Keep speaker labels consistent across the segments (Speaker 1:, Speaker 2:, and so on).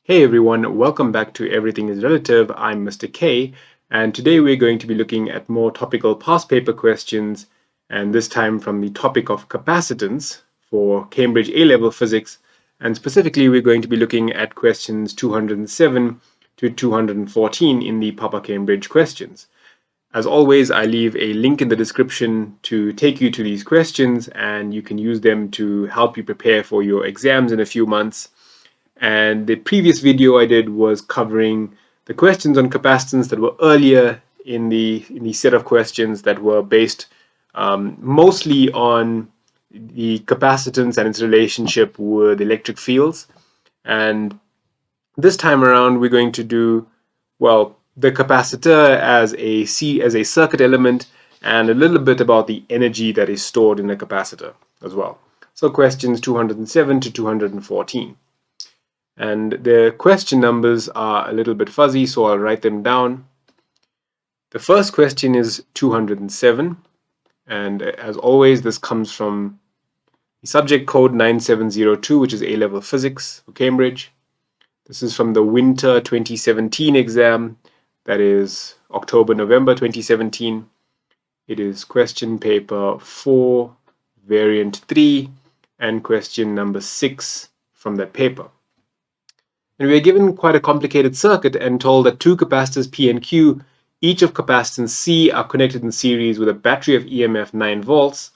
Speaker 1: Hey everyone, welcome back to Everything is Relative. I'm Mr. K, and today we're going to be looking at more topical past paper questions, and this time from the topic of capacitance for Cambridge A-level physics, and specifically we're going to be looking at questions 207 to 214 in the Papa Cambridge questions. As always, I leave a link in the description to take you to these questions, and you can use them to help you prepare for your exams in a few months. And the previous video I did was covering the questions on capacitance that were earlier in the set of questions that were based mostly on the capacitance and its relationship with electric fields. And this time around, we're going to do, well, the capacitor as a circuit element, and a little bit about the energy that is stored in a capacitor as well. So questions 207 to 214. And the question numbers are a little bit fuzzy, so I'll write them down. The first question is 207, and as always, this comes from the subject code 9702, which is A-level physics for Cambridge. This is from the winter 2017 exam, that is October-November 2017. It is question paper 4, variant 3, and question number 6 from that paper. And we are given quite a complicated circuit and told that two capacitors P and Q, each of capacitance C, are connected in series with a battery of EMF 9 volts,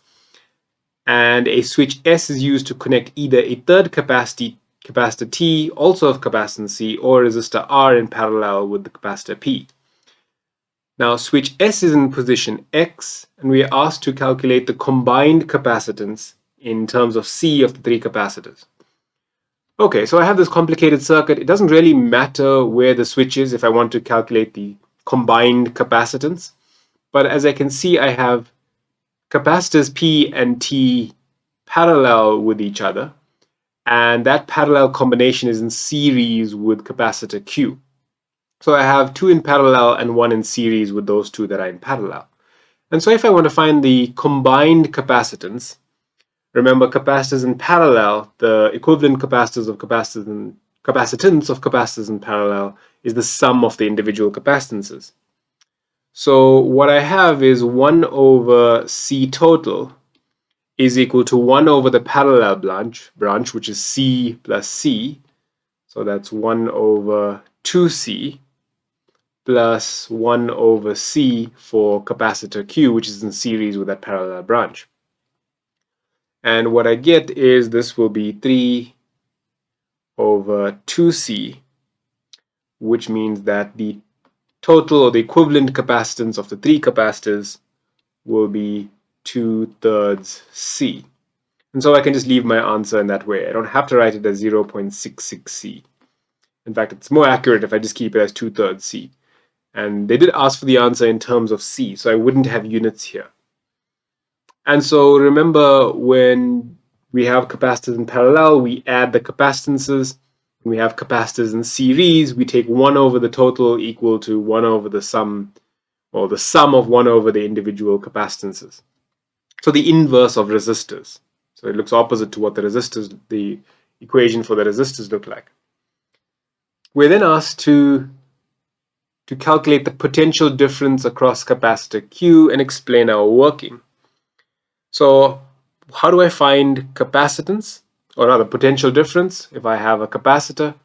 Speaker 1: and a switch S is used to connect either a third capacitor T, also of capacitance C, or resistor R in parallel with the capacitor P. Now switch S is in position X, and we are asked to calculate the combined capacitance in terms of C of the three capacitors. Okay, so I have this complicated circuit. It doesn't really matter where the switch is if I want to calculate the combined capacitance. But as I can see, I have capacitors P and T parallel with each other. And that parallel combination is in series with capacitor Q. So I have two in parallel and one in series with those two that are in parallel. And so if I want to find the combined capacitance, remember, capacitors in parallel, the equivalent capacitance of capacitors in parallel is the sum of the individual capacitances. So what I have is 1 over C total is equal to 1 over the parallel branch, which is C plus C. So that's 1 over 2C plus 1 over C for capacitor Q, which is in series with that parallel branch. And what I get is this will be 3 over 2C, which means that the total or the equivalent capacitance of the three capacitors will be 2/3 C. And so I can just leave my answer in that way. I don't have to write it as 0.66 C. In fact, it's more accurate if I just keep it as 2/3 C. And they did ask for the answer in terms of C, so I wouldn't have units here. And so remember, when we have capacitors in parallel, we add the capacitances. When we have capacitors in series, we take 1 over the total equal to 1 over the sum, or the sum of 1 over the individual capacitances. So the inverse of resistors. So it looks opposite to what the equation for the resistors look like. We're then asked to calculate the potential difference across capacitor Q and explain our working. So how do I find capacitance, or rather potential difference, if I have a capacitor?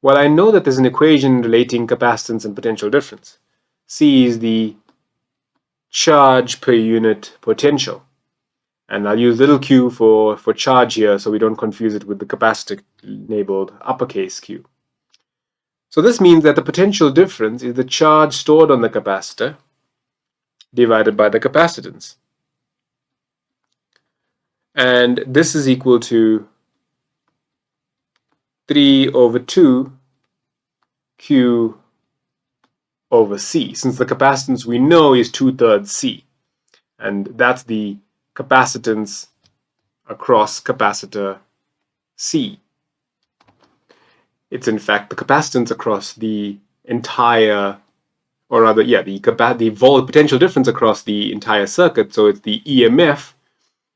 Speaker 1: Well, I know that there's an equation relating capacitance and potential difference. C is the charge per unit potential. And I'll use little q for charge here so we don't confuse it with the capacitor labeled uppercase Q. So this means that the potential difference is the charge stored on the capacitor divided by the capacitance. And this is equal to 3 over 2 Q over C, since the capacitance we know is 2/3 C. And that's the capacitance across capacitor C. It's in fact the capacitance across the entire, or rather, the potential difference across the entire circuit. So it's the EMF,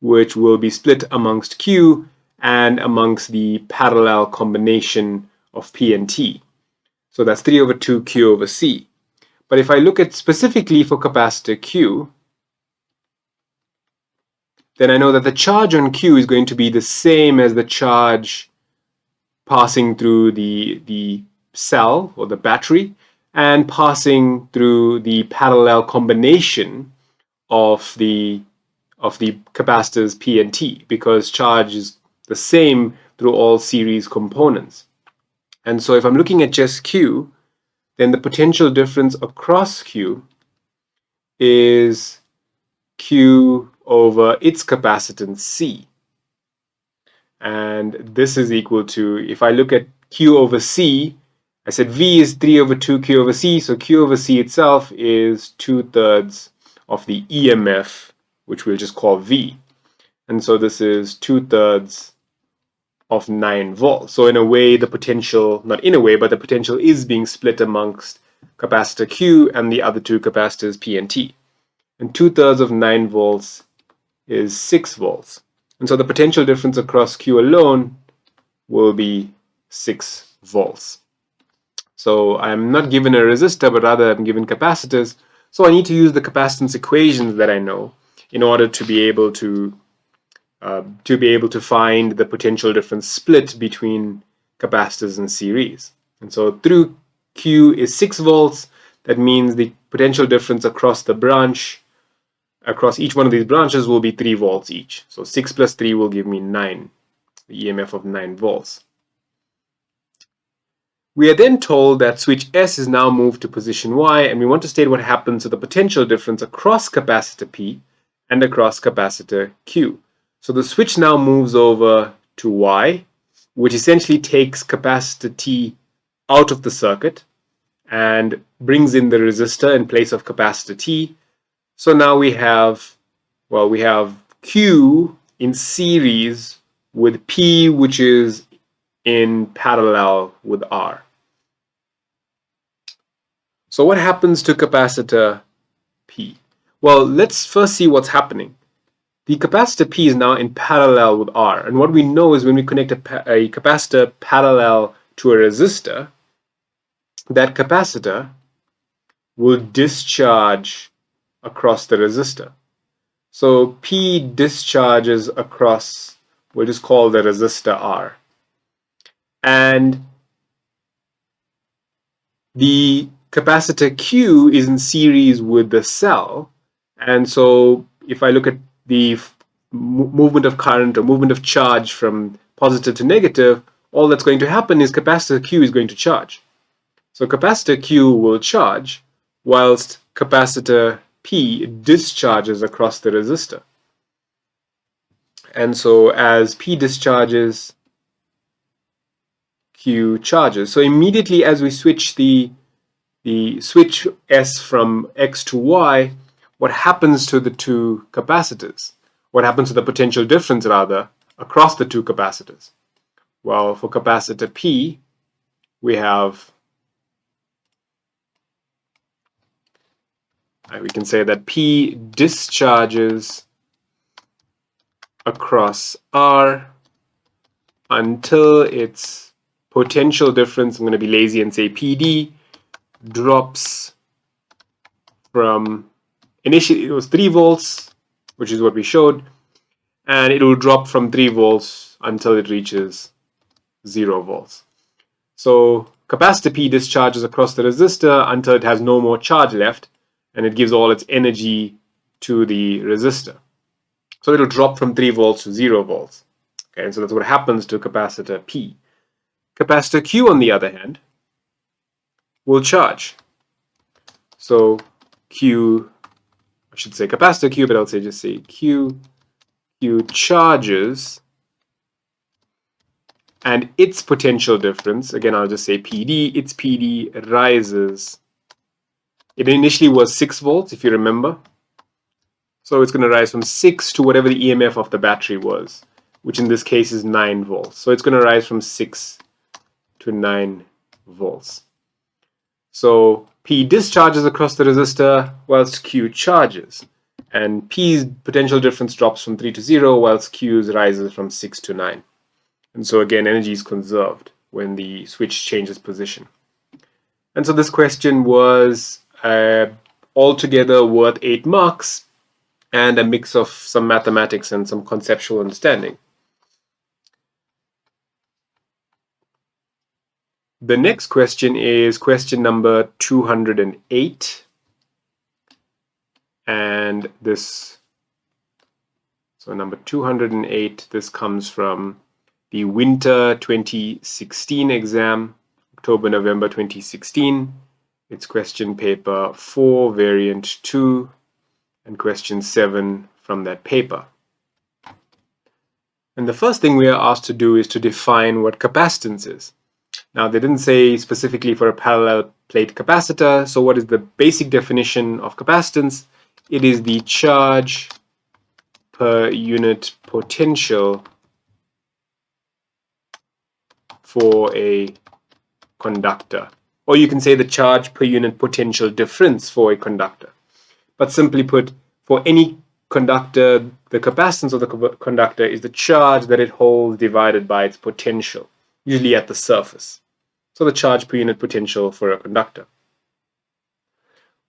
Speaker 1: which will be split amongst Q and amongst the parallel combination of P and T. So that's 3 over 2 Q over C. But if I look at specifically for capacitor Q, then I know that the charge on Q is going to be the same as the charge passing through the cell or the battery and passing through the parallel combination of the capacitors P and T, because charge is the same through all series components. And so if I'm looking at just Q, then the potential difference across Q is Q over its capacitance C. And this is equal to, if I look at Q over C, I said V is 3 over 2 Q over C, so Q over C itself is 2/3 of the EMF, which we'll just call V. And so this is 2/3 of 9 volts. So in a way, the potential, not in a way, but the potential is being split amongst capacitor Q and the other two capacitors P and T. And 2/3 of 9 volts is 6 volts. And so the potential difference across Q alone will be 6 volts. So I'm not given a resistor, but rather I'm given capacitors. So I need to use the capacitance equations that I know in order to be able to find the potential difference split between capacitors in series. And so through Q is 6 volts. That means the potential difference across the branch, across each one of these branches, will be 3 volts each. So 6 plus 3 will give me 9, the EMF of 9 volts. We are then told that switch S is now moved to position Y, and we want to state what happens to the potential difference across capacitor P and across capacitor Q. So the switch now moves over to Y, which essentially takes capacitor T out of the circuit and brings in the resistor in place of capacitor T. So now we have Q in series with P, which is in parallel with R. So what happens to capacitor P? Well, let's first see what's happening. The capacitor P is now in parallel with R, and what we know is when we connect a capacitor parallel to a resistor, that capacitor will discharge across the resistor. So P discharges across, we'll just call the resistor R. And the capacitor Q is in series with the cell. And so if I look at the movement of current or movement of charge from positive to negative, all that's going to happen is capacitor Q is going to charge. So capacitor Q will charge whilst capacitor P discharges across the resistor. And so as P discharges, Q charges. So immediately as we switch the switch S from X to Y, what happens to the two capacitors? What happens to the potential difference, rather, across the two capacitors? Well, for capacitor P, we can say that P discharges across R until its potential difference, I'm going to be lazy and say PD, drops from, initially it was 3 volts, which is what we showed, and it will drop from 3 volts until it reaches 0 volts. So capacitor P discharges across the resistor until it has no more charge left, and it gives all its energy to the resistor. So it'll drop from 3 volts to 0 volts. Okay, and so that's what happens to capacitor P. Capacitor Q, on the other hand, will charge. So Q, I should say capacitor Q, but I'll just say Q charges, and its potential difference, again I'll just say PD, its PD rises. It initially was 6 volts, if you remember. So it's going to rise from 6 to whatever the EMF of the battery was, which in this case is 9 volts. So it's going to rise from 6 to 9 volts. So P discharges across the resistor whilst Q charges. And P's potential difference drops from 3 to 0 whilst Q's rises from 6 to 9. And so again, energy is conserved. when the switch changes position. And so this question was altogether worth 8 marks and a mix of some mathematics and some conceptual understanding. The next question is question number 208. And this, so number 208, this comes from the winter 2016 exam, October-November 2016. It's question paper 4, variant 2, and question 7 from that paper. And the first thing we are asked to do is to define what capacitance is. Now, they didn't say specifically for a parallel plate capacitor, so what is the basic definition of capacitance? It is the charge per unit potential for a conductor. Or you can say the charge per unit potential difference for a conductor. But simply put, for any conductor, the capacitance of the conductor is the charge that it holds divided by its potential, usually at the surface. So the charge per unit potential for a conductor.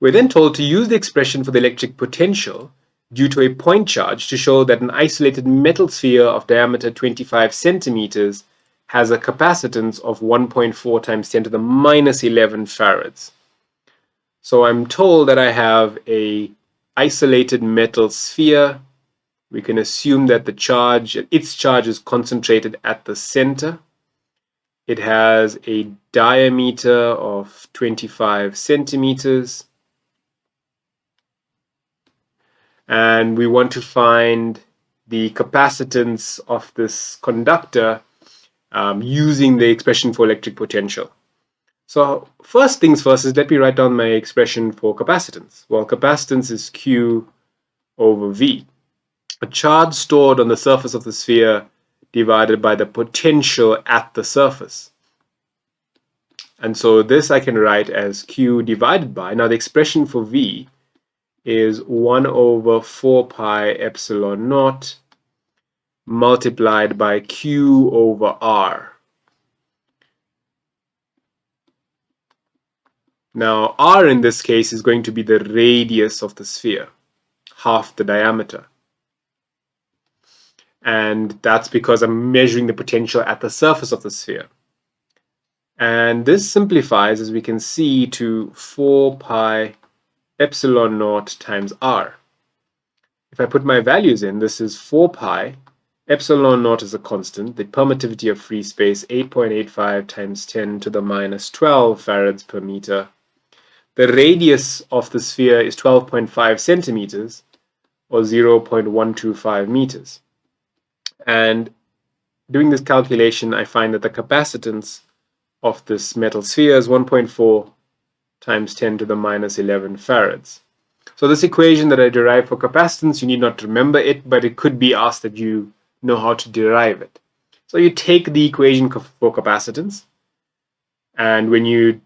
Speaker 1: We're then told to use the expression for the electric potential due to a point charge to show that an isolated metal sphere of diameter 25 centimeters has a capacitance of 1.4 times 10 to the minus 11 farads. So I'm told that I have a isolated metal sphere. We can assume that its charge is concentrated at the center. It has a diameter of 25 centimeters. And we want to find the capacitance of this conductor using the expression for electric potential. So first things first is let me write down my expression for capacitance. Well, capacitance is Q over V. A charge stored on the surface of the sphere divided by the potential at the surface. And so this I can write as Q divided by, now the expression for V is 1 over 4 pi epsilon naught multiplied by Q over R. Now R in this case is going to be the radius of the sphere, half the diameter. And that's because I'm measuring the potential at the surface of the sphere. And this simplifies, as we can see, to 4 pi epsilon naught times R. If I put my values in, this is 4 pi, epsilon naught is a constant, the permittivity of free space 8.85 times 10 to the minus 12 farads per meter. The radius of the sphere is 12.5 centimeters, or 0.125 meters. And doing this calculation, I find that the capacitance of this metal sphere is 1.4 times 10 to the minus 11 farads. So this equation that I derived for capacitance, you need not remember it, but it could be asked that you know how to derive it. So you take the equation for capacitance, and when you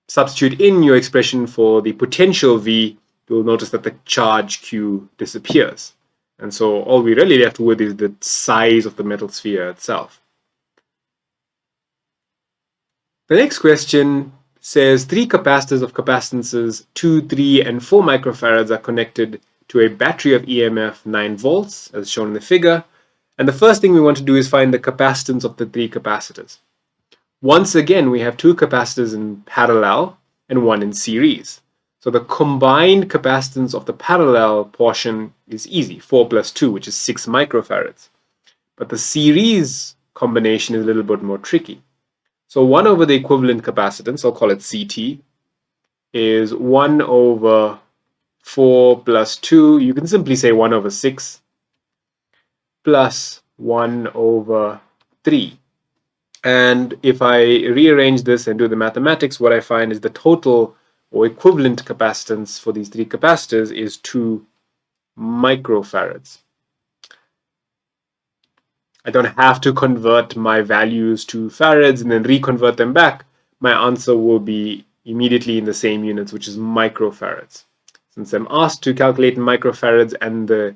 Speaker 1: substitute in your expression for the potential V, you'll notice that the charge Q disappears. And so all we really left with is the size of the metal sphere itself. The next question says 3 capacitors of capacitances 2, 3, and 4 microfarads are connected to a battery of EMF 9 volts, as shown in the figure. And the first thing we want to do is find the capacitance of the 3 capacitors. Once again, we have 2 capacitors in parallel and 1 in series. So the combined capacitance of the parallel portion is easy, 4 plus 2, which is 6 microfarads. But the series combination is a little bit more tricky. So 1 over the equivalent capacitance, I'll call it CT, is 1 over 4 plus 2. You can simply say 1 over 6 plus 1 over 3. And if I rearrange this and do the mathematics, what I find is the total or equivalent capacitance for these 3 capacitors is 2 microfarads. I don't have to convert my values to farads and then reconvert them back. My answer will be immediately in the same units, which is microfarads. Since I'm asked to calculate in microfarads and the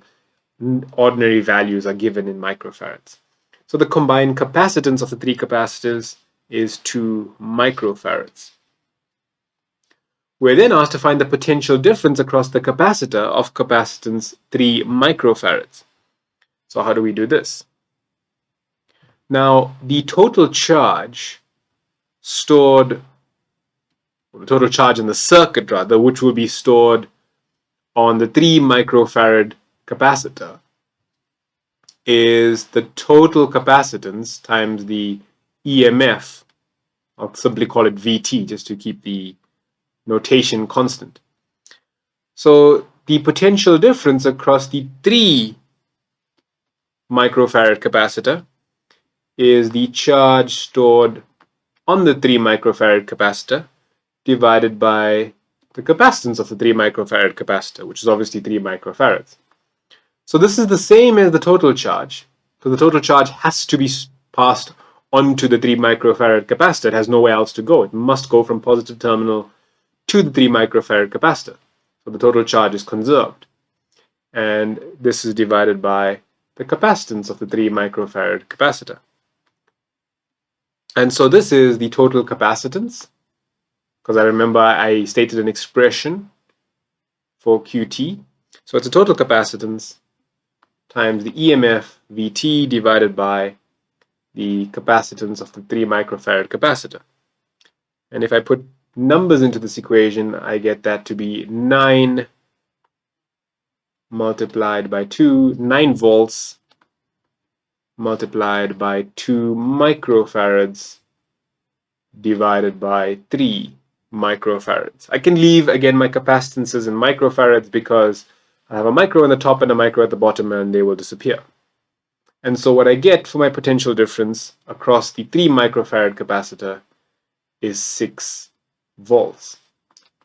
Speaker 1: ordinary values are given in microfarads. So the combined capacitance of the three capacitors is 2 microfarads. We're then asked to find the potential difference across the capacitor of capacitance 3 microfarads. So how do we do this? Now, the total charge stored, the total charge in the circuit rather, which will be stored on the 3 microfarad capacitor, is the total capacitance times the EMF. I'll simply call it VT just to keep the notation constant. So the potential difference across the 3 microfarad capacitor is the charge stored on the 3 microfarad capacitor divided by the capacitance of the 3 microfarad capacitor, which is obviously 3 microfarads. So this is the same as the total charge, because the total charge has to be passed onto the 3 microfarad capacitor. It has nowhere else to go. It must go from positive terminal to the 3 microfarad capacitor. So the total charge is conserved. And this is divided by the capacitance of the 3 microfarad capacitor. And so this is the total capacitance, because I remember I stated an expression for QT. So it's a total capacitance times the EMF VT divided by the capacitance of the 3 microfarad capacitor. And if I put numbers into this equation, I get that to be 9 multiplied by 2, 9 volts multiplied by 2 microfarads divided by 3 microfarads. I can leave again my capacitances in microfarads because I have a micro on the top and a micro at the bottom and they will disappear. And so what I get for my potential difference across the 3 microfarad capacitor is 6 volts.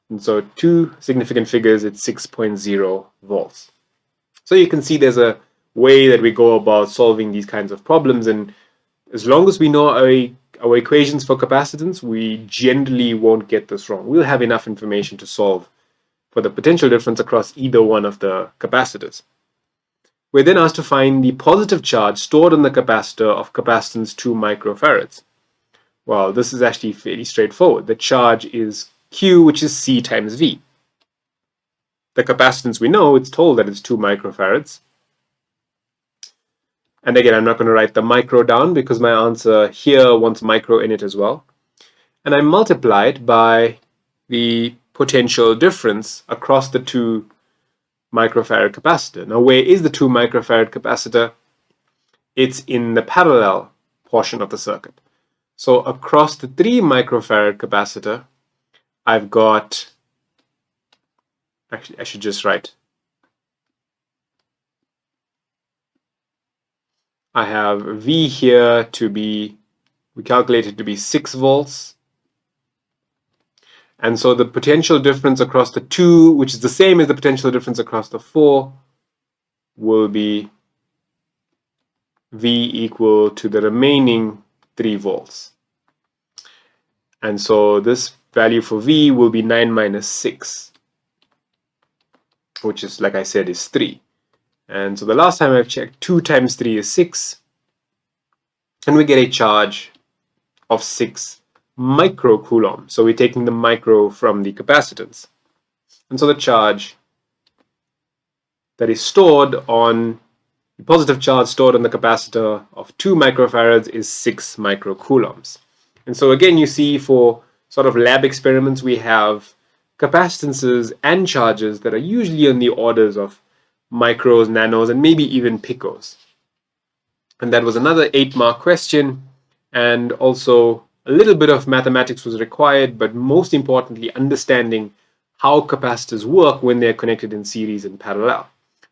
Speaker 1: And so two significant figures, it's 6.0 volts. So you can see there's a way that we go about solving these kinds of problems, and as long as we know our equations for capacitance, we generally won't get this wrong. We'll have enough information to solve for the potential difference across either one of the capacitors. We're then asked to find the positive charge stored on the capacitor of capacitance 2 microfarads. Well, this is actually fairly straightforward. The charge is Q, which is C times V. The capacitance we know, it's told that it's 2 microfarads. And again, I'm not going to write the micro down because my answer here wants micro in it as well. And I multiply it by the potential difference across the 2 microfarad capacitor. Now, where is the 2 microfarad capacitor? It's in the parallel portion of the circuit. So across the 3 microfarad capacitor, I've got, actually I should just write, I have V here to be, we calculated to be 6 volts. And so the potential difference across the 2, which is the same as the potential difference across the 4, will be V equal to the remaining 3 volts. And so this value for V will be 9 minus 6, which is, like I said, is 3. And so the last time I've checked, 2 times 3 is 6. And we get a charge of 6 microcoulomb. So we're taking the micro from the capacitance. And so the charge that is stored on, the positive charge stored on the capacitor of 2 microfarads is 6 microcoulombs. And so again, you see for sort of lab experiments, we have capacitances and charges that are usually on the orders of micros, nanos, and maybe even picos. And that was another 8-mark question, and also a little bit of mathematics was required, but most importantly, understanding how capacitors work when they're connected in series and parallel,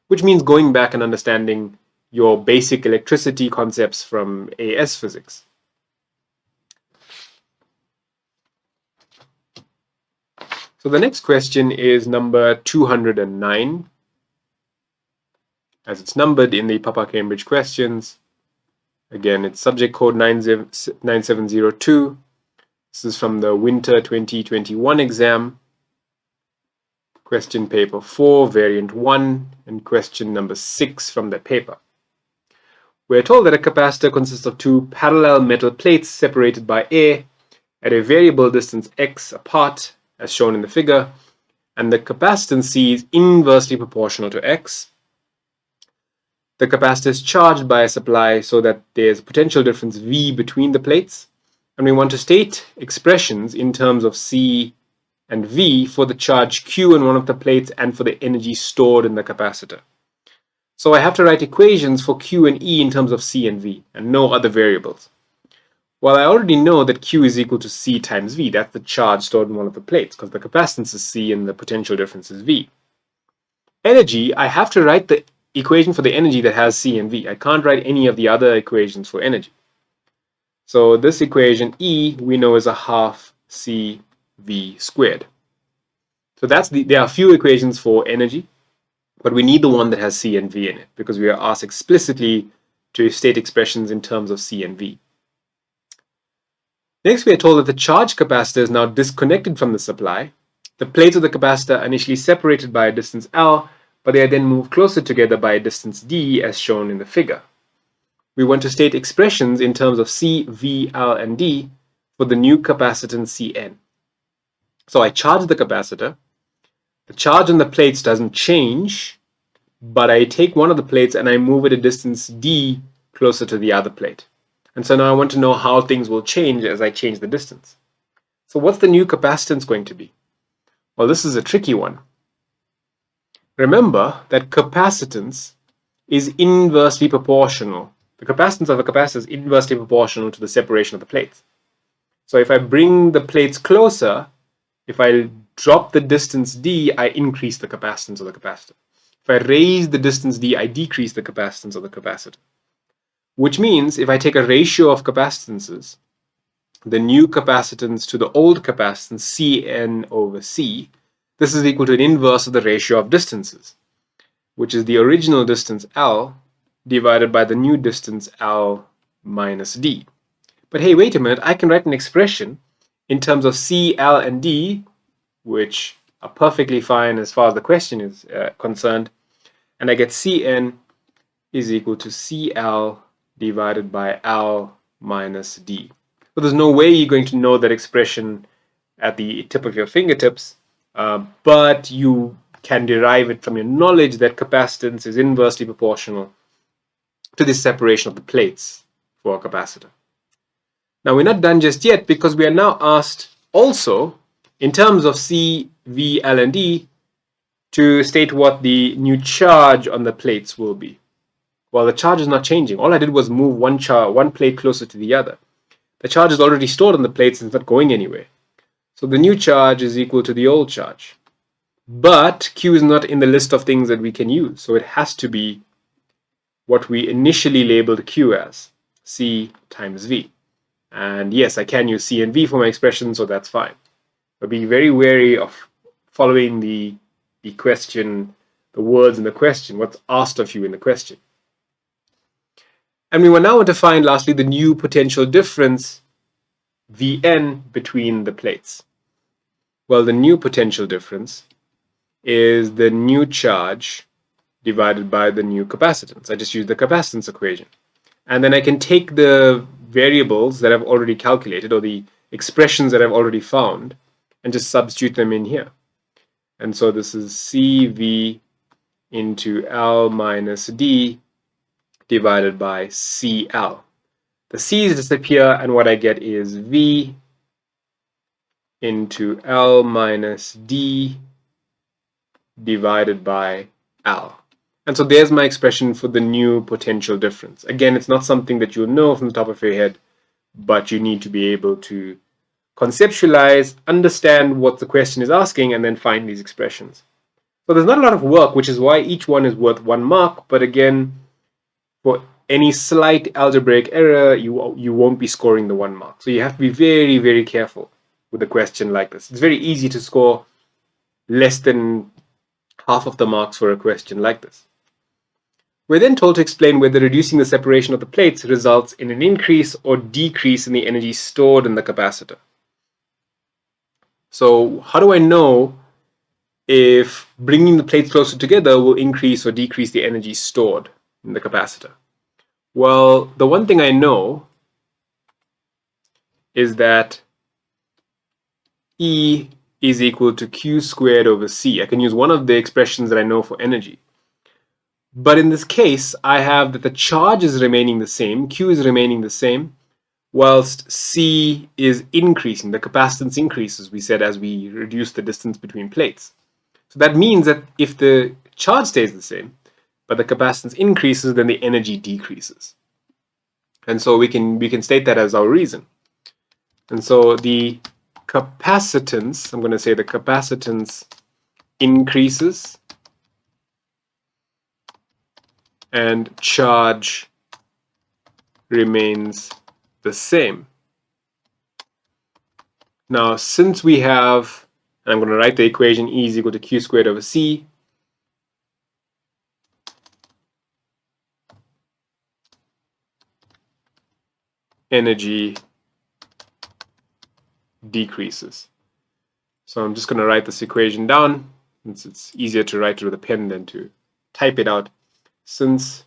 Speaker 1: which means going back and understanding your basic electricity concepts from AS physics. So the next question is number 209, as it's numbered in the Papa Cambridge questions. Again, it's subject code 9702. This is from the winter 2021 exam. Question paper 4, variant 1, and question number 6 from that paper. We're told that a capacitor consists of two parallel metal plates separated by air at a variable distance x apart, as shown in the figure, and the capacitance C is inversely proportional to x. The capacitor is charged by a supply so that there's a potential difference V between the plates, and we want to state expressions in terms of C and V for the charge Q in one of the plates and for the energy stored in the capacitor. So I have to write equations for Q and E in terms of C and V, and no other variables. Well, I already know that Q is equal to C times V. That's the charge stored in one of the plates, because the capacitance is C and the potential difference is V. Energy, I have to write the equation for the energy that has C and V. I can't write any of the other equations for energy. So this equation E, we know, is a half CV squared. So there are a few equations for energy, but we need the one that has C and V in it, because we are asked explicitly to state expressions in terms of C and V. Next, we are told that the charge capacitor is now disconnected from the supply. The plates of the capacitor are initially separated by a distance L, but they are then moved closer together by a distance D, as shown in the figure. We want to state expressions in terms of C, V, L, and D for the new capacitance Cn. So I charge the capacitor. The charge on the plates doesn't change, but I take one of the plates and I move it a distance D closer to the other plate. And so now I want to know how things will change as I change the distance. So what's the new capacitance going to be? Well, this is a tricky one. Remember that capacitance is inversely proportional. The capacitance of a capacitor is inversely proportional to the separation of the plates. So if I bring the plates closer, if I drop the distance D, I increase the capacitance of the capacitor. If I raise the distance D, I decrease the capacitance of the capacitor. Which means if I take a ratio of capacitances, the new capacitance to the old capacitance, Cn over C, this is equal to an inverse of the ratio of distances, which is the original distance L divided by the new distance L minus D. But hey, wait a minute, I can write an expression in terms of C, L, and D, which are perfectly fine as far as the question is concerned, and I get Cn is equal to CL divided by L minus D. So there's no way you're going to know that expression at the tip of your fingertips, but you can derive it from your knowledge that capacitance is inversely proportional to the separation of the plates for a capacitor. Now we're not done just yet, because we are now asked also in terms of C, V, L, and D to state what the new charge on the plates will be. Well, the charge is not changing. All I did was move one plate closer to the other. The charge is already stored on the plates and it's not going anywhere. So the new charge is equal to the old charge. But Q is not in the list of things that we can use, so it has to be what we initially labeled Q as, C times V. And yes, I can use C and V for my expression, so that's fine. But be very wary of following the question, the words in the question, what's asked of you in the question. And we will now want to find, lastly, the new potential difference, Vn, between the plates. Well, the new potential difference is the new charge divided by the new capacitance. I just use the capacitance equation. And then I can take the variables that I've already calculated, or the expressions that I've already found, and just substitute them in here. And so this is CV into L minus D divided by CL. The C's disappear, and what I get is V into L minus D divided by L. And so there's my expression for the new potential difference. Again, it's not something that you'll know from the top of your head, but you need to be able to conceptualize, understand what the question is asking, and then find these expressions. So there's not a lot of work, which is why each one is worth 1 mark. But again, for any slight algebraic error, you won't be scoring the 1 mark. So you have to be very, very careful with a question like this. It's very easy to score less than half of the marks for a question like this. We're then told to explain whether reducing the separation of the plates results in an increase or decrease in the energy stored in the capacitor. So how do I know if bringing the plates closer together will increase or decrease the energy stored in the capacitor? Well, the one thing I know is that E is equal to Q squared over C. I can use one of the expressions that I know for energy. But in this case, I have that the charge is remaining the same, Q is remaining the same, whilst C is increasing. The capacitance increases, we said, as we reduce the distance between plates. So that means that if the charge stays the same, but the capacitance increases, then the energy decreases. And so we can state that as our reason. And so the capacitance, I'm going to say the capacitance increases and charge remains the same. Now, since we have, and I'm going to write the equation E is equal to Q squared over C, energy decreases. So I'm just going to write this equation down, since it's easier to write it with a pen than to type it out. Since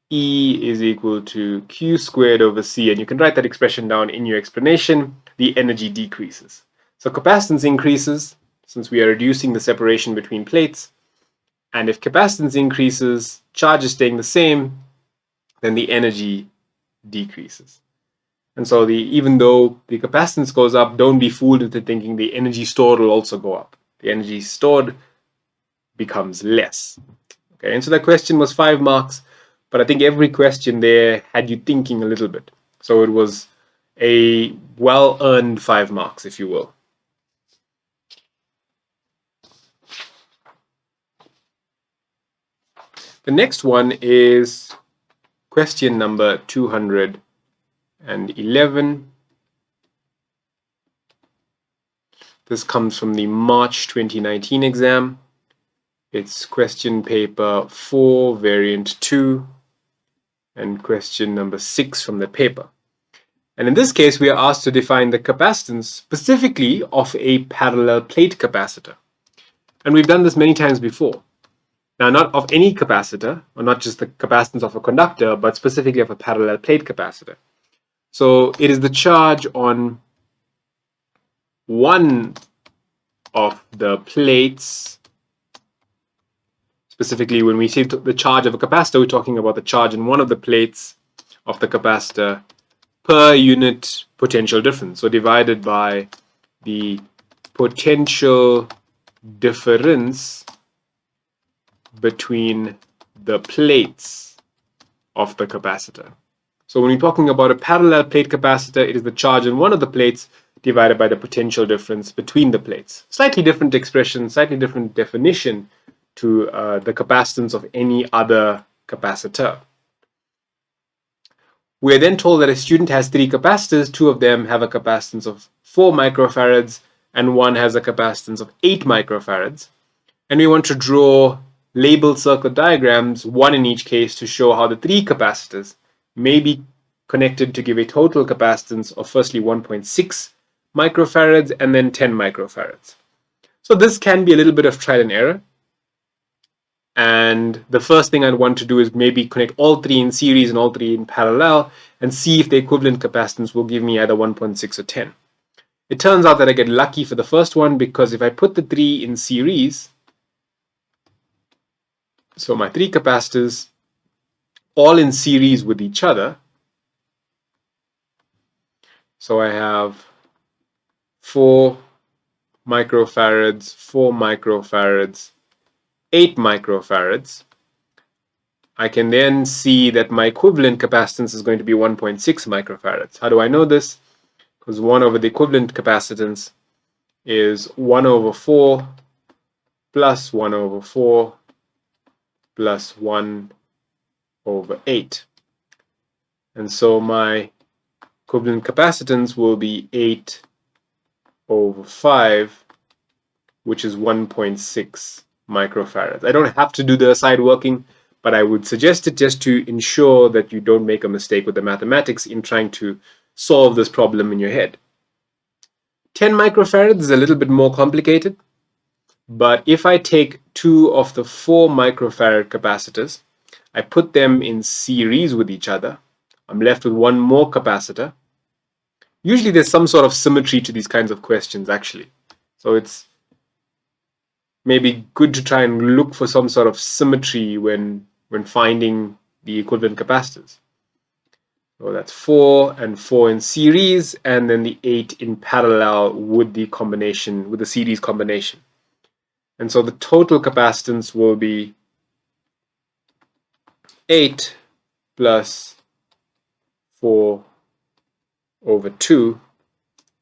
Speaker 1: E is equal to Q squared over C, and you can write that expression down in your explanation, the energy decreases. So capacitance increases, since we are reducing the separation between plates, and if capacitance increases, charge is staying the same, then the energy decreases. And so even though the capacitance goes up, don't be fooled into thinking the energy stored will also go up. The energy stored becomes less. Okay, and so that question was 5 marks, but I think every question there had you thinking a little bit. So it was a well-earned 5 marks, if you will. The next one is question number 211. This comes from the March 2019 exam. It's question paper 4, variant 2, and question number 6 from the paper. And in this case, we are asked to define the capacitance specifically of a parallel plate capacitor. And we've done this many times before. Now, not of any capacitor, or not just the capacitance of a conductor, but specifically of a parallel plate capacitor. So it is the charge on one of the plates. Specifically, when we say the charge of a capacitor, we're talking about the charge in one of the plates of the capacitor per unit potential difference. So divided by the potential difference between the plates of the capacitor. So when we're talking about a parallel plate capacitor, it is the charge in one of the plates divided by the potential difference between the plates. Slightly different expression, slightly different definition to the capacitance of any other capacitor. We are then told that a student has 3 capacitors. 2 of them have a capacitance of 4 microfarads and 1 has a capacitance of 8 microfarads. And we want to draw labeled circuit diagrams, one in each case, to show how the 3 capacitors may be connected to give a total capacitance of firstly 1.6 microfarads and then 10 microfarads. So this can be a little bit of trial and error. And the first thing I'd want to do is maybe connect all 3 in series and all 3 in parallel and see if the equivalent capacitance will give me either 1.6 or 10. It turns out that I get lucky for the first one, because if I put the 3 in series, so my 3 capacitors all in series with each other, so I have 4 microfarads, 4 microfarads, 8 microfarads, I can then see that my equivalent capacitance is going to be 1.6 microfarads. How do I know this? Because 1 over the equivalent capacitance is 1 over 4 plus 1 over 4 plus 1 over 8. And so my equivalent capacitance will be 8 over 5, which is 1.6 microfarads. I don't have to do the aside working, but I would suggest it just to ensure that you don't make a mistake with the mathematics in trying to solve this problem in your head. 10 microfarads is a little bit more complicated, but if I take 2 of the 4 microfarad capacitors, I put them in series with each other. I'm left with one more capacitor. Usually there's some sort of symmetry to these kinds of questions, actually. So it's maybe good to try and look for some sort of symmetry when finding the equivalent capacitors. So that's 4 and 4 in series, and then the 8 in parallel with the combination, with the series combination. And so the total capacitance will be 8 plus 4 over 2,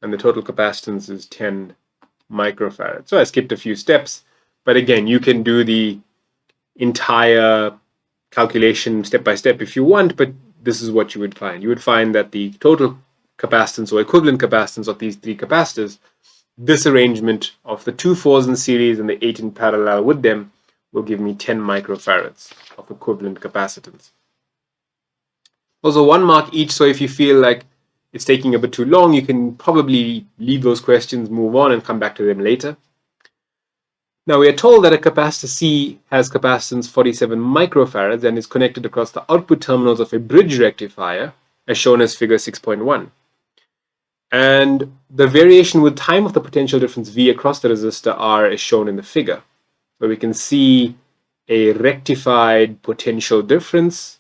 Speaker 1: and the total capacitance is 10 microfarads. So I skipped a few steps, but again, you can do the entire calculation step by step if you want, but this is what you would find. You would find that the total capacitance or equivalent capacitance of these three capacitors, this arrangement of the 2 4s in series and the 8 in parallel with them, will give me 10 microfarads of equivalent capacitance. Also 1 mark each, so if you feel like it's taking a bit too long, you can probably leave those questions, move on, and come back to them later. Now we are told that a capacitor C has capacitance 47 microfarads and is connected across the output terminals of a bridge rectifier, as shown as figure 6.1. And the variation with time of the potential difference V across the resistor R is shown in the figure, where we can see a rectified potential difference.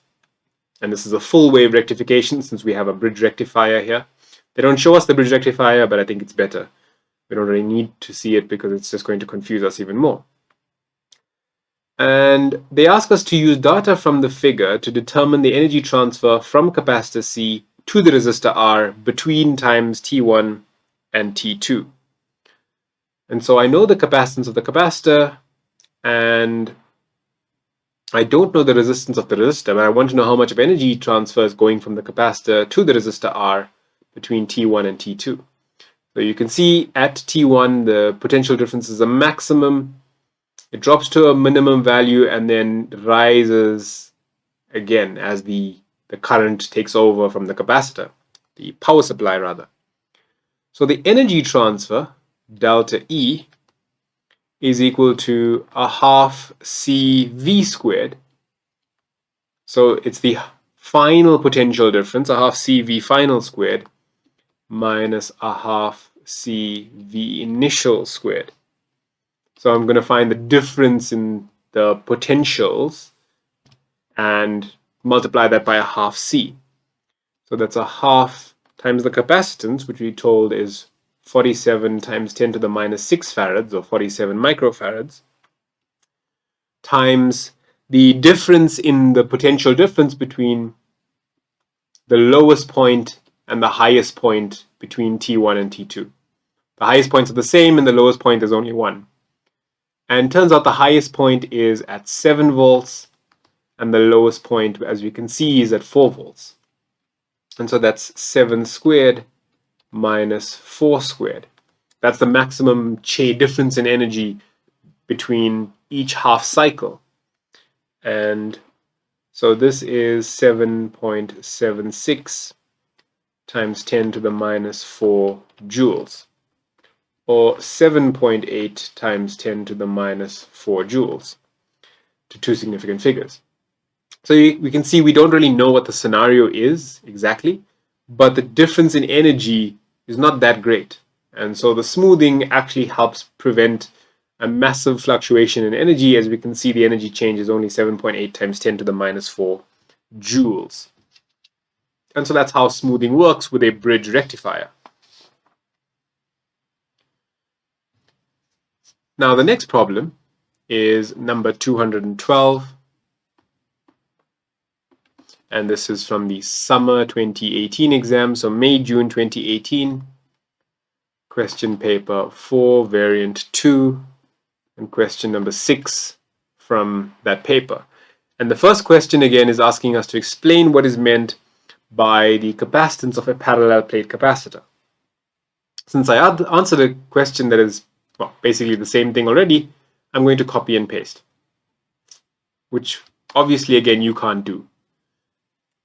Speaker 1: And this is a full wave rectification since we have a bridge rectifier here. They don't show us the bridge rectifier, but I think it's better. We don't really need to see it because it's just going to confuse us even more. And they ask us to use data from the figure to determine the energy transfer from capacitor C to the resistor R between times T1 and T2. And so I know the capacitance of the capacitor, and I don't know the resistance of the resistor, but I want to know how much of energy transfer is going from the capacitor to the resistor R between T1 and T2. So you can see at T1, the potential difference is a maximum. It drops to a minimum value and then rises again as the current takes over from the capacitor, the power supply rather. So the energy transfer, delta E, is equal to a half CV squared. So it's the final potential difference, a half CV final squared, minus a half CV initial squared. So I'm going to find the difference in the potentials and multiply that by a half C. So that's a half times the capacitance, which we told is 47 times 10 to the minus 6 farads, or 47 microfarads, times the difference in the potential difference between the lowest point and the highest point between T1 and T2. The highest points are the same and the lowest point is only 1. And it turns out the highest point is at 7 volts and the lowest point, as we can see, is at 4 volts. And so that's 7 squared minus 4 squared. That's the maximum difference in energy between each half cycle. And so this is 7.76 times 10 to the minus 4 joules, or 7.8 times 10 to the minus 4 joules, to two significant figures. So we can see we don't really know what the scenario is exactly, but the difference in energy is not that great. And so the smoothing actually helps prevent a massive fluctuation in energy. As we can see, the energy change is only 7.8 times 10 to the minus 4 joules. And so that's how smoothing works with a bridge rectifier. Now the next problem is number 212. And this is from the summer 2018 exam, so May-June 2018. Question paper 4, variant 2, and question number 6 from that paper. And the first question again is asking us to explain what is meant by the capacitance of a parallel plate capacitor. Since I answered a question that is basically the same thing already, I'm going to copy and paste, which obviously again you can't do.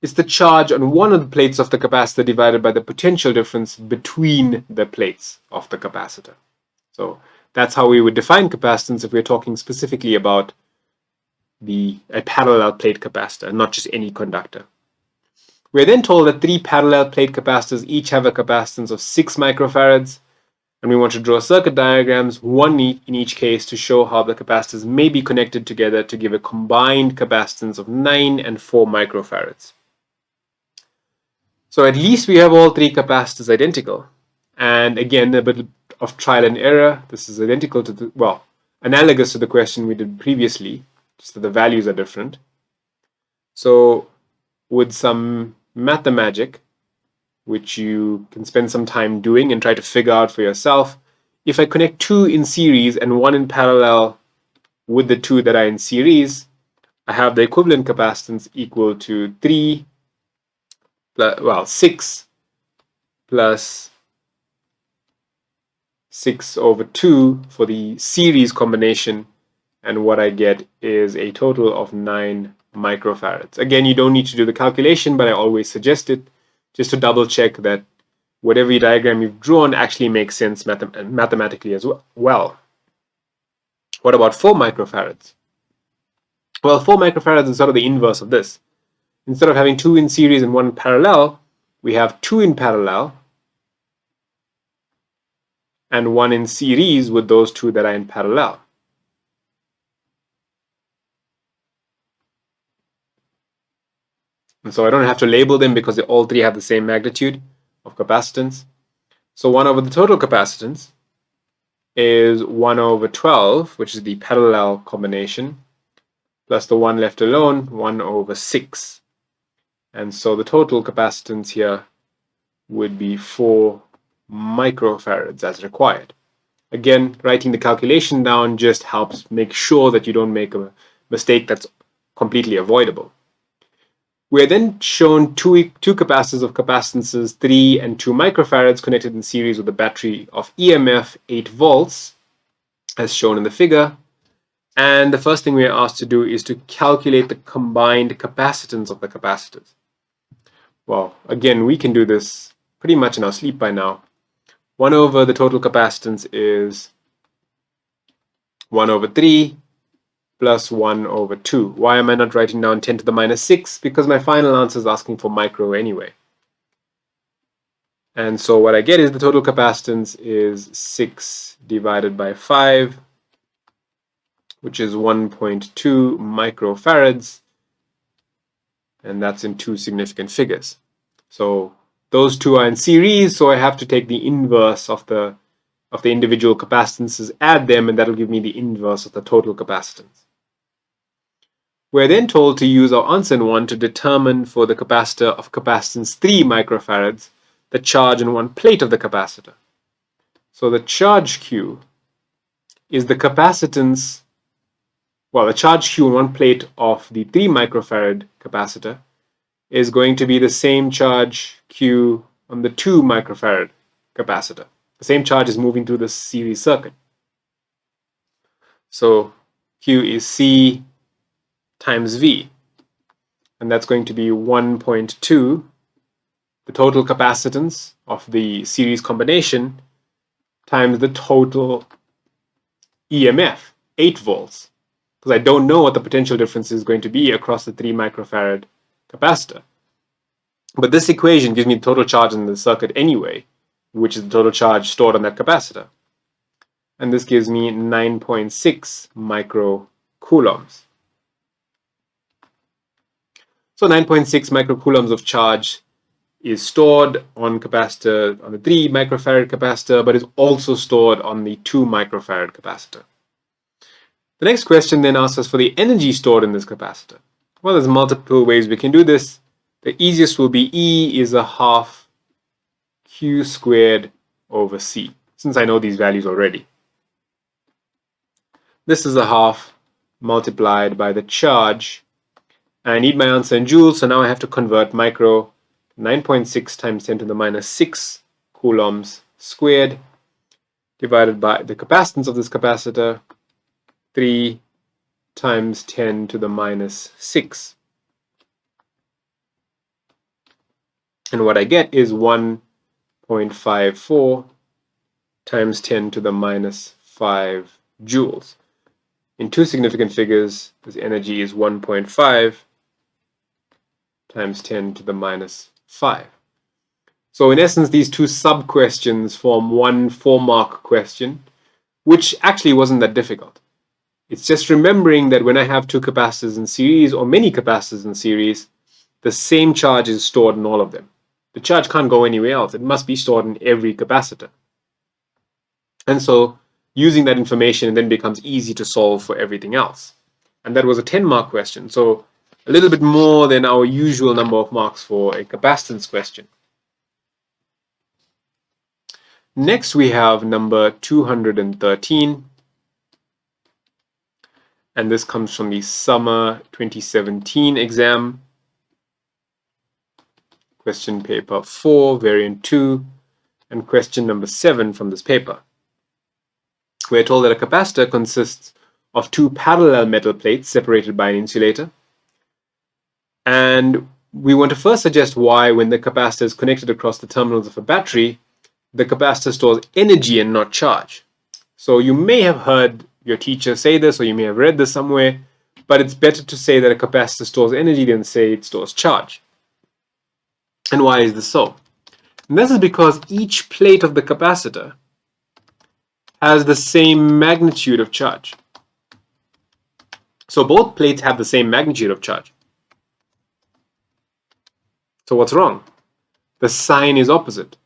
Speaker 1: It's the charge on one of the plates of the capacitor divided by the potential difference between the plates of the capacitor. So that's how we would define capacitance if we're talking specifically about a parallel plate capacitor, not just any conductor. We're then told that 3 parallel plate capacitors each have a capacitance of 6 microfarads, and we want to draw circuit diagrams, one in each case, to show how the capacitors may be connected together to give a combined capacitance of 9 and 4 microfarads. So at least we have all 3 capacitors identical. And again, a bit of trial and error. This is identical to analogous to the question we did previously, just that the values are different. So with some mathemagic, which you can spend some time doing and try to figure out for yourself, if I connect 2 in series and 1 in parallel with the 2 that are in series, I have the equivalent capacitance equal to 6 plus 6 over 2 for the series combination, and what I get is a total of 9 microfarads. Again, you don't need to do the calculation, but I always suggest it just to double check that whatever diagram you've drawn actually makes sense mathematically as well. What about 4 microfarads? Well, 4 microfarads is sort of the inverse of this. Instead of having 2 in series and 1 in parallel, we have 2 in parallel and 1 in series with those 2 that are in parallel. And so I don't have to label them because they all 3 have the same magnitude of capacitance. So 1 over the total capacitance is 1 over 12, which is the parallel combination, plus the 1 left alone, 1 over 6. And so the total capacitance here would be 4 microfarads as required. Again, writing the calculation down just helps make sure that you don't make a mistake that's completely avoidable. We're then shown two capacitors of capacitances 3 and 2 microfarads connected in series with a battery of EMF 8 volts, as shown in the figure. And the first thing we are asked to do is to calculate the combined capacitance of the capacitors. Well, again, we can do this pretty much in our sleep by now. 1 over the total capacitance is 1 over 3 plus 1 over 2. Why am I not writing down 10 to the minus 6? Because my final answer is asking for micro anyway. And so what I get is the total capacitance is 6 divided by 5, which is 1.2 microfarads. And that's in 2 significant figures. So those 2 are in series, so I have to take the inverse of the individual capacitances, add them, and that'll give me the inverse of the total capacitance. We're then told to use our answer in 1 to determine for the capacitor of capacitance 3 microfarads the charge in one plate of the capacitor. So the charge Q is the capacitance, the charge Q in one plate of the 3 microfarad capacitor is going to be the same charge Q on the 2 microfarad capacitor. The same charge is moving through the series circuit. So Q is C times V, and that's going to be 1.2, the total capacitance of the series combination, times the total EMF, 8 volts, because I don't know what the potential difference is going to be across the 3 microfarad capacitor. But this equation gives me the total charge in the circuit anyway, which is the total charge stored on that capacitor. And this gives me 9.6 microcoulombs. So 9.6 microcoulombs of charge is stored on capacitor, on the 3 microfarad capacitor, but is also stored on the 2 microfarad capacitor. The next question then asks us for the energy stored in this capacitor. Well, there's multiple ways we can do this. The easiest will be E is a half Q squared over C, since I know these values already. This is a half multiplied by the charge. I need my answer in joules, so now I have to convert micro. 9.6 times 10 to the minus 6 coulombs squared divided by the capacitance of this capacitor, 3 times 10 to the minus 6. And what I get is 1.54 times 10 to the minus 5 joules. In two significant figures, this energy is 1.5 times 10 to the minus 5. So in essence, these two sub-questions form one 4-mark question, which actually wasn't that difficult. It's just remembering that when I have two capacitors in series or many capacitors in series, the same charge is stored in all of them. The charge can't go anywhere else. It must be stored in every capacitor. And so using that information then becomes easy to solve for everything else. And that was a 10-mark question. So a little bit more than our usual number of marks for a capacitance question. Next, we have number 213. And this comes from the summer 2017 exam. Question paper 4, variant 2, and question number 7 from this paper. We're told that a capacitor consists of two parallel metal plates separated by an insulator. And we want to first suggest why, when the capacitor is connected across the terminals of a battery, the capacitor stores energy and not charge. So you may have heard your teacher say this, or you may have read this somewhere, but it's better to say that a capacitor stores energy than say it stores charge. And why is this so? And this is because each plate of the capacitor has the same magnitude of charge. So both plates have the same magnitude of charge. So what's wrong? The sign is opposite.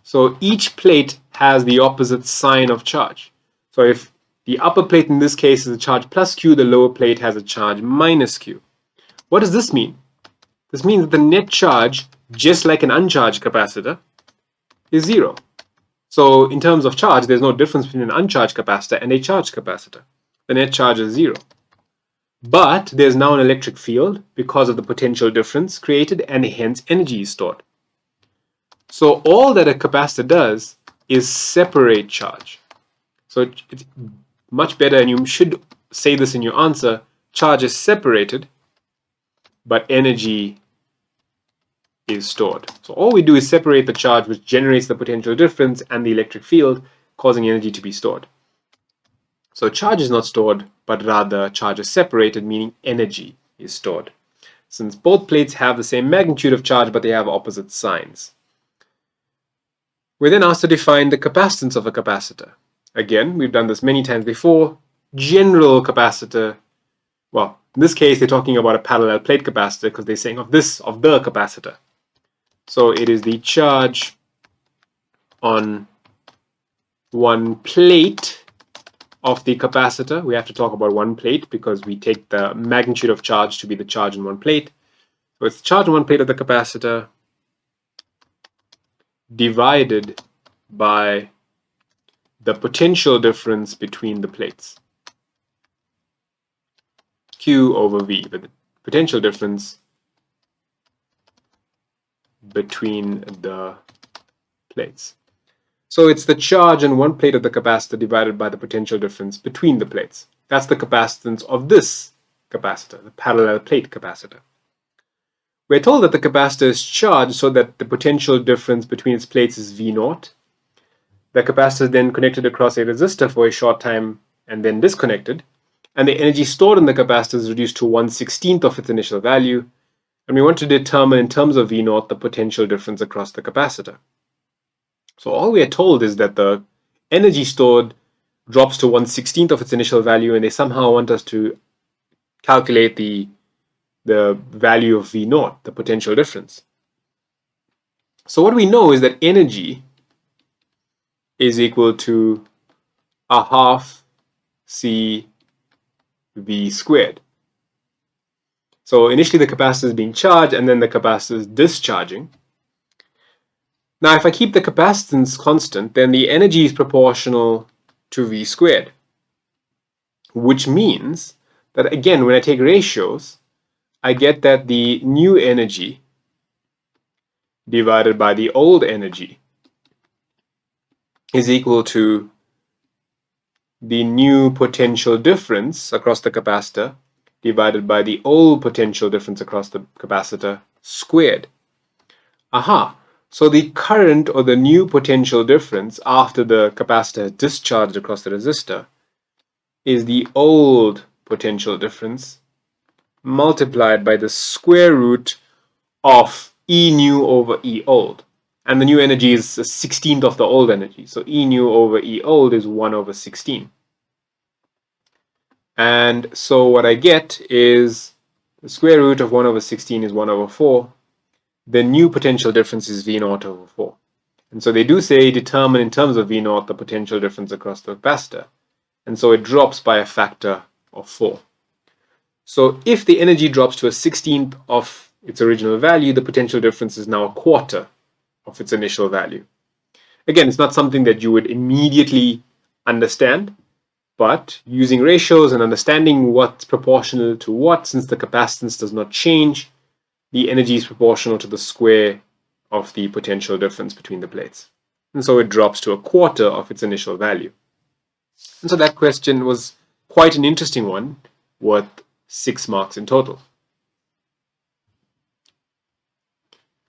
Speaker 1: So each plate has the opposite sign of charge. So if the upper plate in this case is a charge plus Q, the lower plate has a charge minus Q. What does this mean? This means that the net charge, just like an uncharged capacitor, is 0. So in terms of charge, there's no difference between an uncharged capacitor and a charged capacitor. The net charge is 0. But there's now an electric field because of the potential difference created, and hence energy is stored. So all that a capacitor does is separate charge. So it's much better, and you should say this in your answer, charge is separated, but energy is stored. So all we do is separate the charge, which generates the potential difference and the electric field, causing energy to be stored. So charge is not stored, but rather charge is separated, meaning energy is stored. Since both plates have the same magnitude of charge, but they have opposite signs. We're then asked to define the capacitance of a capacitor. Again, we've done this many times before. General capacitor, well, in this case, they're talking about a parallel plate capacitor because they're saying of the capacitor. So it is the charge on one plate of the capacitor. We have to talk about one plate because we take the magnitude of charge to be the charge on one plate. So it's the charge on one plate of the capacitor divided by the potential difference between the plates. Q over V, but the potential difference between the plates. So it's the charge on one plate of the capacitor divided by the potential difference between the plates. That's the capacitance of this capacitor, the parallel plate capacitor. We're told that the capacitor is charged so that the potential difference between its plates is V0. The capacitor is then connected across a resistor for a short time and then disconnected, and the energy stored in the capacitor is reduced to 1/16 of its initial value, and we want to determine in terms of V0 the potential difference across the capacitor. So all we are told is that the energy stored drops to 1/16 of its initial value, and they somehow want us to calculate the value of V0, the potential difference. So what we know is that energy is equal to a half CV squared. So initially the capacitor is being charged and then the capacitor is discharging. Now if I keep the capacitance constant, then the energy is proportional to V squared, which means that again, when I take ratios, I get that the new energy divided by the old energy is equal to the new potential difference across the capacitor divided by the old potential difference across the capacitor squared. Aha! So the current or the new potential difference after the capacitor has discharged across the resistor is the old potential difference multiplied by the square root of E new over E old. And the new energy is a 16th of the old energy. So E new over E old is 1 over 16. And so what I get is the square root of 1 over 16 is 1 over 4. The new potential difference is V naught over 4. And so they do say determine in terms of V naught the potential difference across the capacitor. And so it drops by a factor of 4. So if the energy drops to a 16th of its original value, the potential difference is now a quarter of its initial value. Again, it's not something that you would immediately understand, but using ratios and understanding what's proportional to what, since the capacitance does not change, the energy is proportional to the square of the potential difference between the plates. And so it drops to a quarter of its initial value. And so that question was quite an interesting one, worth 6 marks in total.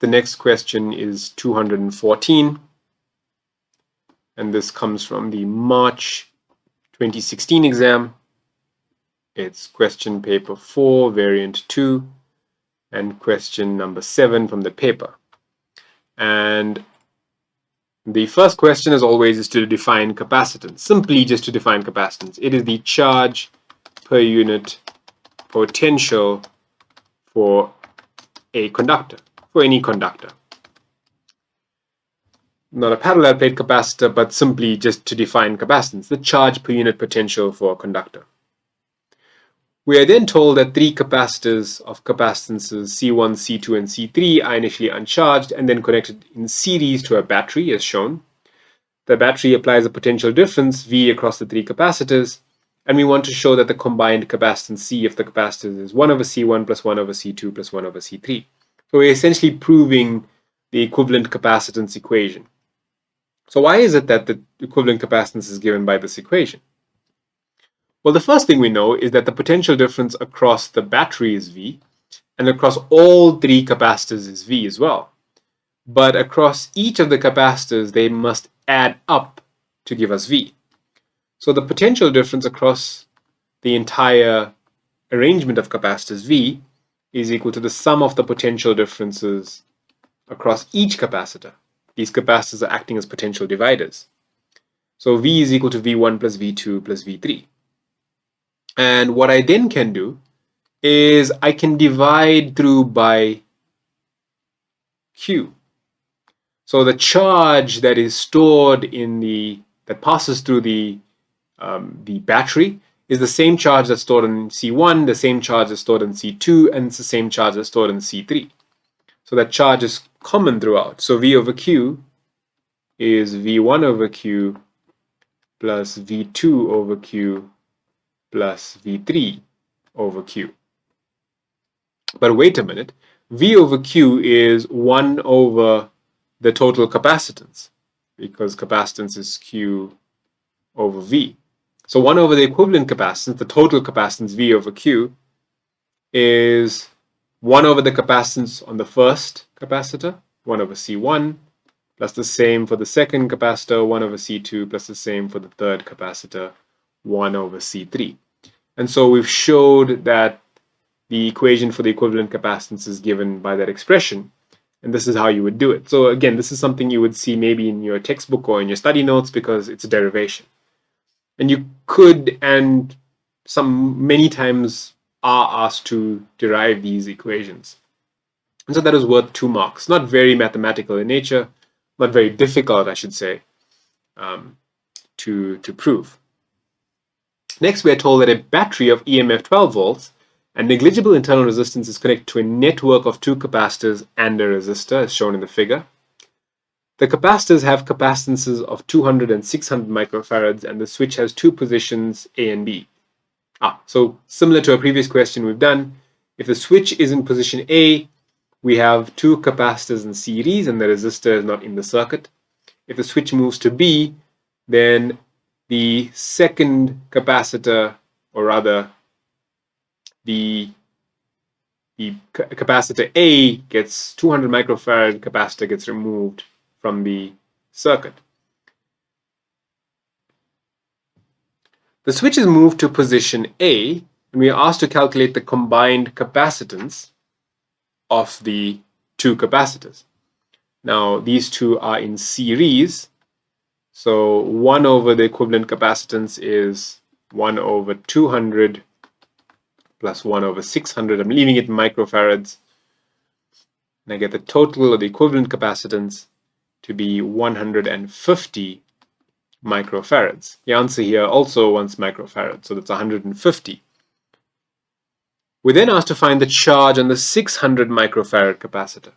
Speaker 1: The next question is 214, and this comes from the March 2016 exam. It's question paper 4, variant 2, and question number 7 from the paper. And the first question, as always, is to define capacitance. Simply just to define capacitance. It is the charge per unit potential for a conductor, for any conductor. Not a parallel plate capacitor, but simply just to define capacitance, the charge per unit potential for a conductor. We are then told that 3 capacitors of capacitances C1, C2, and C3 are initially uncharged and then connected in series to a battery, as shown. The battery applies a potential difference V across the 3 capacitors, and we want to show that the combined capacitance C of the capacitors is 1 over C1 plus 1 over C2 plus 1 over C3. So we're essentially proving the equivalent capacitance equation. So why is it that the equivalent capacitance is given by this equation? Well, the first thing we know is that the potential difference across the battery is V, and across all 3 capacitors is V as well. But across each of the capacitors, they must add up to give us V. So the potential difference across the entire arrangement of capacitors V is equal to the sum of the potential differences across each capacitor. These capacitors are acting as potential dividers. So V is equal to V1 plus V2 plus V3. And what I then can do is I can divide through by Q. So the charge that is stored that passes through the battery is the same charge that's stored in C1, the same charge that's stored in C2, and it's the same charge that's stored in C3. So that charge is common throughout. So V over Q is V1 over Q plus V2 over Q plus V3 over Q. But wait a minute, V over Q is 1 over the total capacitance, because capacitance is Q over V. So 1 over the equivalent capacitance, the total capacitance V over Q, is 1 over the capacitance on the first capacitor, 1 over C1, plus the same for the second capacitor, 1 over C2, plus the same for the third capacitor, 1 over C3. And so we've showed that the equation for the equivalent capacitance is given by that expression, and this is how you would do it. So again, this is something you would see maybe in your textbook or in your study notes because it's a derivation. And you could, and many times are asked to derive these equations. And so that is worth 2 marks. Not very mathematical in nature, not very difficult, I should say, to prove. Next, we are told that a battery of EMF 12 volts and negligible internal resistance is connected to a network of 2 capacitors and a resistor, as shown in the figure. The capacitors have capacitances of 200 and 600 microfarads, and the switch has 2 positions A and B. So similar to a previous question we've done, if the switch is in position A, we have 2 capacitors in series and the resistor is not in the circuit. If the switch moves to B, then the second capacitor, or rather the the capacitor A gets 200 microfarad, capacitor gets removed from the circuit. The switch is moved to position A, and we are asked to calculate the combined capacitance of the two capacitors. Now, these two are in series, so 1 over the equivalent capacitance is 1 over 200 plus 1 over 600. I'm leaving it in microfarads. And I get the total of the equivalent capacitance to be 150 microfarads. The answer here also wants microfarads, so that's 150. We're then asked to find the charge on the 600 microfarad capacitor.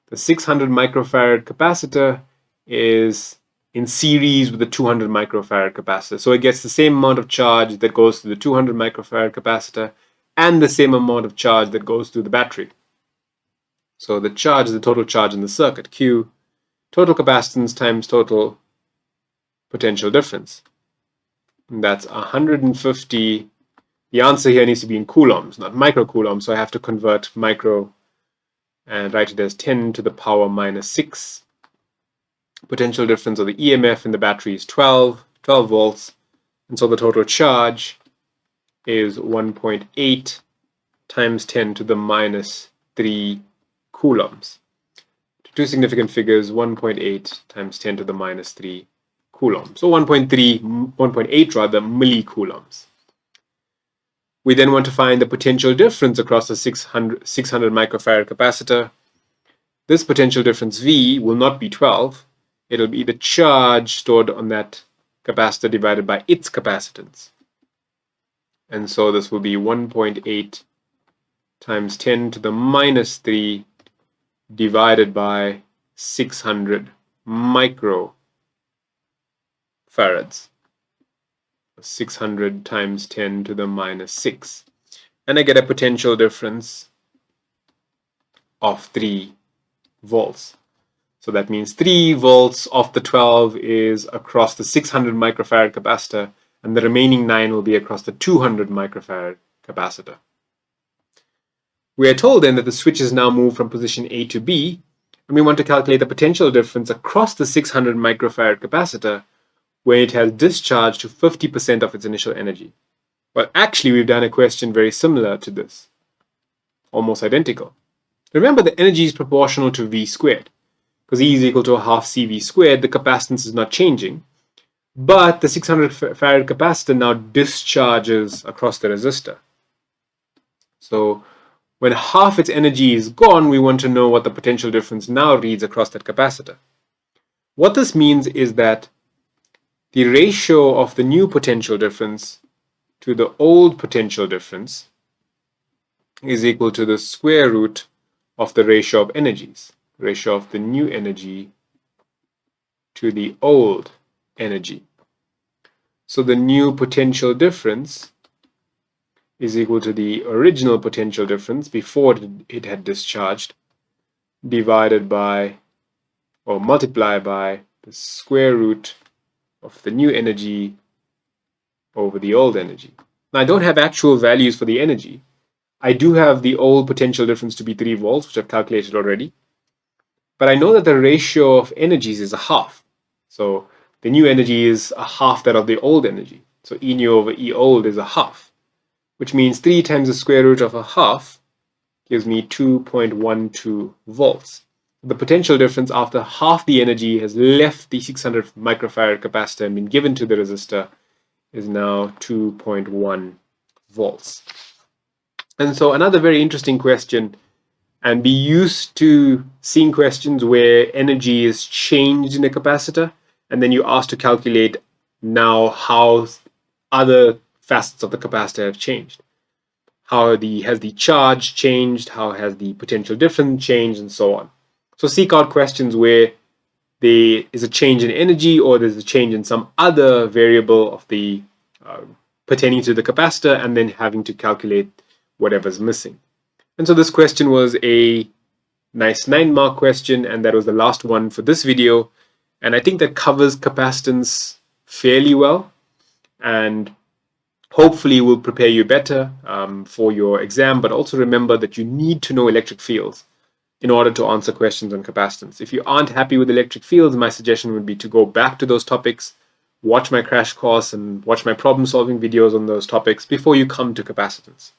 Speaker 1: The 600 microfarad capacitor is in series with the 200 microfarad capacitor. So it gets the same amount of charge that goes to the 200 microfarad capacitor and the same amount of charge that goes to the battery. So the charge is the total charge in the circuit, Q, total capacitance times total potential difference. And that's 150. The answer here needs to be in coulombs, not microcoulombs, so I have to convert micro and write it as 10 to the power minus 6. Potential difference of the EMF in the battery is 12 volts, and so the total charge is 1.8 times 10 to the minus 3 coulombs. Two significant figures, 1.8 times 10 to the minus 3 coulombs. So 1.8 rather millicoulombs. We then want to find the potential difference across the 600 microfarad capacitor. This potential difference V will not be 12. It'll be the charge stored on that capacitor divided by its capacitance. And so this will be 1.8 times 10 to the minus 3 divided by 600 microfarads. 600 times 10 to the minus 6. And I get a potential difference of 3 volts. So that means 3 volts of the 12 is across the 600 microfarad capacitor, and the remaining 9 will be across the 200 microfarad capacitor. We are told then that the switch is now moved from position A to B, and we want to calculate the potential difference across the 600 microfarad capacitor when it has discharged to 50% of its initial energy. Well, actually, we've done a question very similar to this, almost identical. Remember, the energy is proportional to V squared. Because E is equal to a half CV squared, the capacitance is not changing, but the 600 farad capacitor now discharges across the resistor. So when half its energy is gone, we want to know what the potential difference now reads across that capacitor. What this means is that the ratio of the new potential difference to the old potential difference is equal to the square root of the ratio of energies. Ratio of the new energy to the old energy. So the new potential difference is equal to the original potential difference before it had discharged, divided by or multiplied by the square root of the new energy over the old energy. Now I don't have actual values for the energy. I do have the old potential difference to be 3 volts, which I've calculated already. But I know that the ratio of energies is a half. So the new energy is a half that of the old energy. So E new over E old is a half, which means 3 times the square root of a half gives me 2.12 volts. The potential difference after half the energy has left the 600 microfarad capacitor and been given to the resistor is now 2.1 volts. And so another very interesting question, and be used to seeing questions where energy is changed in a capacitor, and then you ask to calculate now how other facets of the capacitor have changed. How has the charge changed? How has the potential difference changed? And so on. So seek out questions where there is a change in energy or there's a change in some other variable of the pertaining to the capacitor, and then having to calculate whatever's missing. And so this question was a nice 9-mark question, and that was the last one for this video. And I think that covers capacitance fairly well. And hopefully will prepare you better for your exam, but also remember that you need to know electric fields in order to answer questions on capacitance. If you aren't happy with electric fields, my suggestion would be to go back to those topics, watch my crash course and watch my problem solving videos on those topics before you come to capacitance.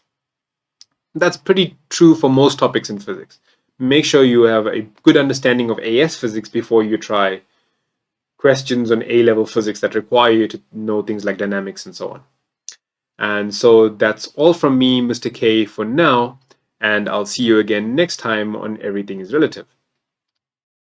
Speaker 1: That's pretty true for most topics in physics. Make sure you have a good understanding of AS physics before you try questions on A-level physics that require you to know things like dynamics and so on. And so that's all from me, Mr. K, for now, and I'll see you again next time on Everything is Relative.